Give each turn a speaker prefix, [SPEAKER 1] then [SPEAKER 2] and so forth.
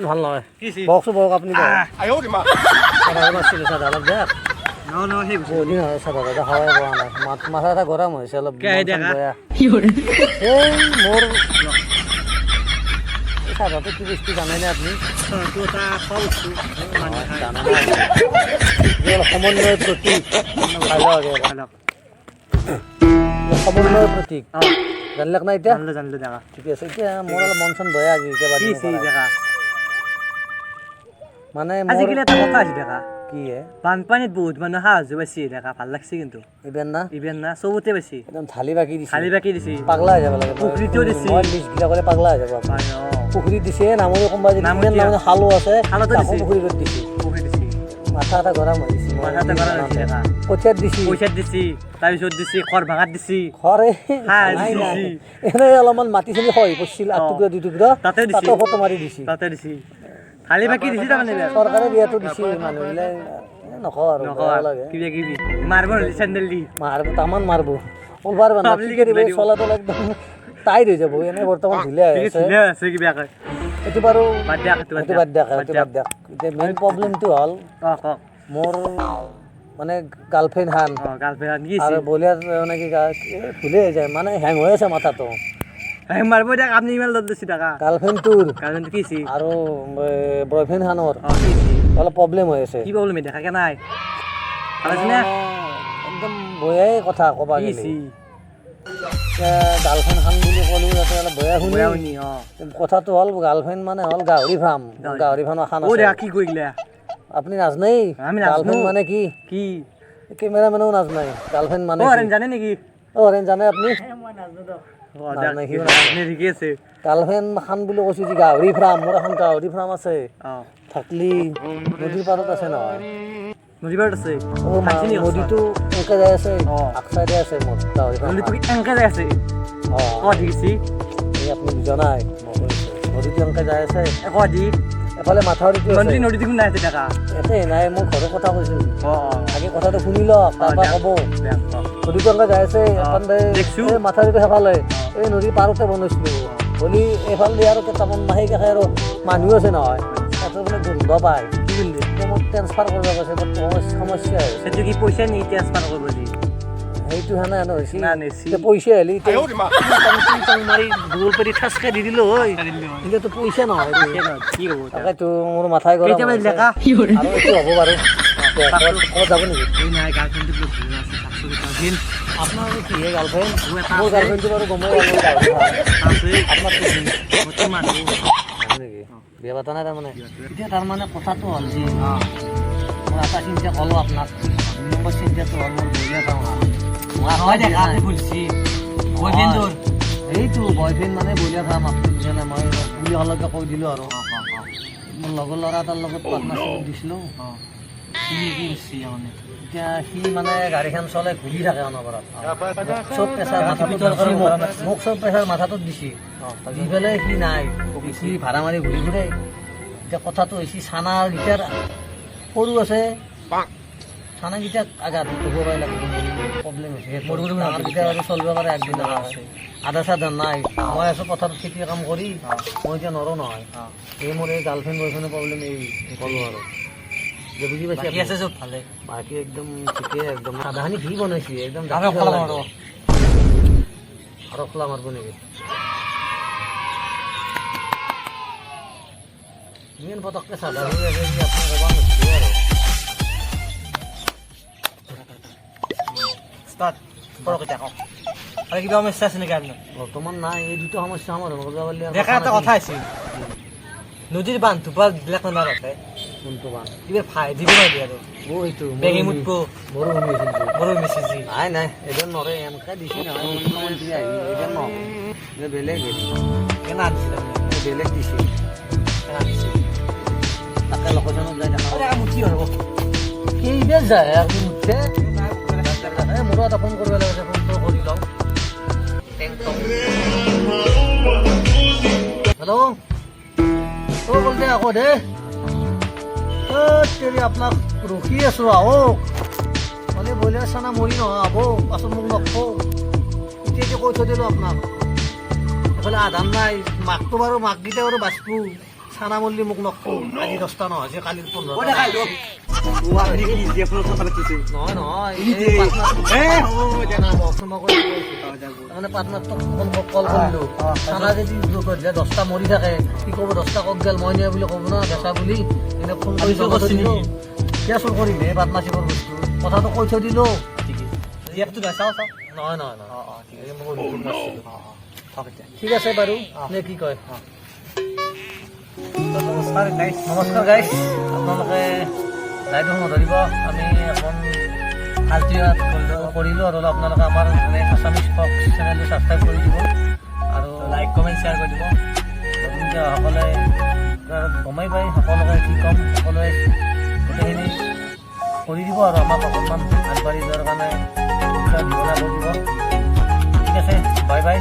[SPEAKER 1] ভাল নহয় বকছো বক আপুনি অলপ দেখ বহুদিন হয় চাদা দাদা খাৱাই পোৱা নাই মাথা এটা গৰম হৈছে অলপ বেয়া এই মোৰ চাদাটো কি বস্তু জানেনে আপুনি সমন্বয়ৰ প্ৰতীক সমন্বয়ৰ প্ৰতীক জানিলাক না এতিয়া জানিলো দেখা ঠিকে আছে এতিয়া মোৰ অলপ মন চন বেয়া মানে আজিকালি এটা কথা আছে দেখা কি বানপানীত বহুত মানুহ সাহায্য পাইছে দেখা ভাল লাগছে কিন্তু ইভেন না চবতে পাইছে একদম থালি বাকি দিছে পাগলা হৈ যাব লাগে পুখুৰীতেও দিছে মই লিষ্টগিটা কৰি পাগলা হৈ যাব পুখুৰীত দিছে নামনি কোনোবা যদি নামনি খালো আছে পুখুৰীত দিছে মাথা এটা গৰম হৈ দিছে পইচাত দিছি তাৰপিছত দিছি খৰ ভাঙাত দিছি এনে অলপমান মাটি চাটি হৈ পৰিছিল আটুকুৰা দুটুকুৰা তাতে ফটো মাৰি দিছি খালি বাকি দিছি তাৰমানে চৰকাৰে দিয়াটো দিছি মানুহবিলাক নকওঁ আৰু কিবি মাৰিব চেণ্ডেল দি তামান মাৰিব ওলবাৰ চলাটো একদম টাইট হৈ যাব এনে বৰ্তমান ঢিলে আছে এইটো বাৰু বাদ দিয়া এতিয়া মেইন প্ৰব্লেমটো হ'ল মোৰ মানে গাৰ্লফ্ৰেণ্ড হান আৰু বলিয়াৰ মানে কি ভুলে হৈ যায় মানে হেং হৈ আছে মাথাটো মাৰিব দিয়ক আপুনি ইমান লত দিছি থকা গাৰ্লফ্ৰেণ্ডটোৰ কি আৰু বয়ফ্ৰেণ্ড হানৰ অলপ প্ৰব্লেম হৈ আছে কি প্ৰব্লেম দেখাকে নাই একদম বয়াই কথা ক'বা গেলি গাৰ্লফ্ৰেণ্ড খান বুলি ক'লো যাতে অলপ বয়া শুনি কথাটো হ'ল গাৰ্লফ্ৰেণ্ড মানে হ'ল গাহৰি ফাৰ্ম এখন আছে কি কৰিলে আপুনি নাজনেই গাৰ্লফ্ৰেণ্ড মানে কি কেমেৰামেনেও নাজনাই গাৰ্লফ্ৰেণ্ড মানে জানে নেকি জানে আপুনি গাৰ্লফ্ৰেণ্ড খান বুলি কৈছো যে গাহৰি ফাৰ্ম মোৰ এখন গাহৰি ফাৰ্ম আছে থাকলি নদীৰ পাৰত আছে নহয় নদীৰ পাৰত আছে নদীটো এনেকে যাই আছে আগচাইডে আছে মোৰ গাহৰি ফাৰ্ম এনেকে যাই আছে আপুনি বুজা নাই নদীটো এনেকে যাই আছে এফালে মাথাউৰিটো নদীটো নাই এতে নাই মই ঘৰৰ কথা কৈছো আগে কথাটো শুনি লওক তাৰপৰা ক'ব নদীটো এনেকে যাই আছে মাথাউৰিটো সেইফালে এই নদীৰ পাৰতে বনাইছিলো বুলি এইফালে আৰু কেইটামান মাহে কাষে আৰু মানুহ আছে নহয় তাতে মানে গোন্ধ পায় মোক ট্ৰেন্সফাৰ কৰিব কৈছে সমস্যা সেইটো কি পইচা নি ট্ৰেন্সফাৰ কৰিব দি সেইটো হেনে হৈছে পইচা হ'লে মাৰি দূৰ কৰি ঠাচকে দি দিলো হয় কিন্তু পইচা নহয় কি হ'ব তাকেতো মোৰ মাথাই গৰম আৰু এইটো হ'ব বাৰু ক'ত যাব নেকি নাই গাৰ্লফ্ৰেণ্ডটো আপোনাৰ কি গাৰ্লফ্ৰেণ্ড মোৰ গাৰ্লফ্ৰেণ্ডটো বাৰু গমেই আপোনাৰ নেকি বিয়া পতা নাই তাৰমানে এতিয়া তাৰমানে কথাটো হ'ল যে মই এটা চিন্তা ক'লোঁ আপোনাক নম্বৰ চিন্তাটো হ'ল মোৰ বঢ়িয়া পাওঁ এইটো বয়ফ্ৰেণ্ড মানে বঢ়িয়া কাম আপুনি বুজা নাই মই বুলি হ'লেকে কৈ দিলোঁ আৰু মোৰ লগৰ ল'ৰা এটাৰ লগত পাৰ্টনাৰশ্বিপ দিছিলোঁ এতিয়া সি মানে গাড়ীখন চলাই ঘূৰি থাকে অনবৰত চব প্ৰেছাৰ মাথাটোত মোক চব প্ৰেছাৰ মাথাটোত দিছে দি পেলাই সি নাই সি ভাড়া মাৰি ঘূৰি ঘূৰে এতিয়া কথাটো হৈছে চানাকেইটাৰ সৰু আছে চানাকেইটাক আঘাত ধুব পাই লাগিব প্ৰব্লেম হৈছে ডাঙৰকেইটা আৰু চলিব পাৰে একদিন আছে আধা চাধা নাই মই আছোঁ পথাৰত খেতি কাম কৰি মই এতিয়া নৰো নহয় এই মোৰ এই গাৰ্লফ্ৰেণ্ড বয়ফ্ৰেণ্ডৰ প্ৰব্লেম এই ক'লোঁ আৰু বুজি পাইছে আছে চব ভালে বাকী একদম ঠিকেই একদম আধাখিনি ঘি বনাইছে একদম আৰু খোলা মাৰিব নেকি ইমান পটককৈ চাধা হৈ আছে যে আপুনি ক'ব নোৱাৰিব আৰু কিবা সমস্যা আছে নেকি আপোনাৰ বৰ্তমান নাই এই দুটা সমস্যা সমাধান কৰিব পাৰিলে দেখা এটা কথা আছে নদীৰ বান্ধটো পৰা বিলাক নাৰাখে কোনটো বান্ধ কিবা ফাই দিব নোৱাৰি আৰু এইটো বেগী মুটকো বড়ো মেছেজি নাই এজন নৰে এনেকৈ দিছে নহয় মুখ্যমন্ত্ৰী আহি এজন নহয় বেলেগ কেনে আনিছিল বেলেগ দিছে কেনে দিছে তাকে লোকেশ্যনত যাই দেখা মুঠি হ'ব কেইবাৰ যায় আপুনি মুঠে মোৰো এটা ফোন কৰিব লাগে ফোনটো কৰি লওঁ হেল্ল' বলতে আকৌ দে আপোনাক ৰখি আছো আহক মানে বইলাৰ চানা মৰি নহয় আহক পাছত মোক নকওঁ এতিয়া কৈ থৈ দিলোঁ আপোনাক এইফালে আধাৰ নাই মাকটো বাৰু মাককেইটা বাৰু বাচবো চানা মল্লি মোক নকওঁ আজি 10টা নহয় আজি কালিৰ 15টা নহয় নহয় মানে পাৰ্টনাৰটোক কল কৰিলোঁ চানা যদি 10টা মৰি থাকে কি ক'ব 10টা ক'ত গেল মই নিয়া বুলি ক'ব না বেচা বুলি এনে ফোন কৰি দিলোঁ কিয় চুৰ কৰিম এই পাৰ্টনাৰশ্বিপৰ বস্তু কথাটো কৈ থৈ দিলোঁ নহয় নহয় ঠিক আছে বাৰু নে কি কয় নমস্কাৰ গাইছ আপোনালোকে লাইটো নধৰিব আমি এখন আল্টিয়া কৰিলোঁ আৰু আপোনালোকে আমাৰ মানে আছামিজ ফক চেনেলটো ছাবস্ক্ৰাইব কৰি দিব আৰু লাইক কমেণ্ট শ্বেয়াৰ কৰি দিব সকলোৱে গমেই পায় সকলোকে কি ক'ম সকলোৱে গোটেইখিনি কৰি দিব আৰু আমাক অকণমান আগবাঢ়ি যোৱাৰ কাৰণে উৎসাহ দিব ঠিক আছে বাই বাই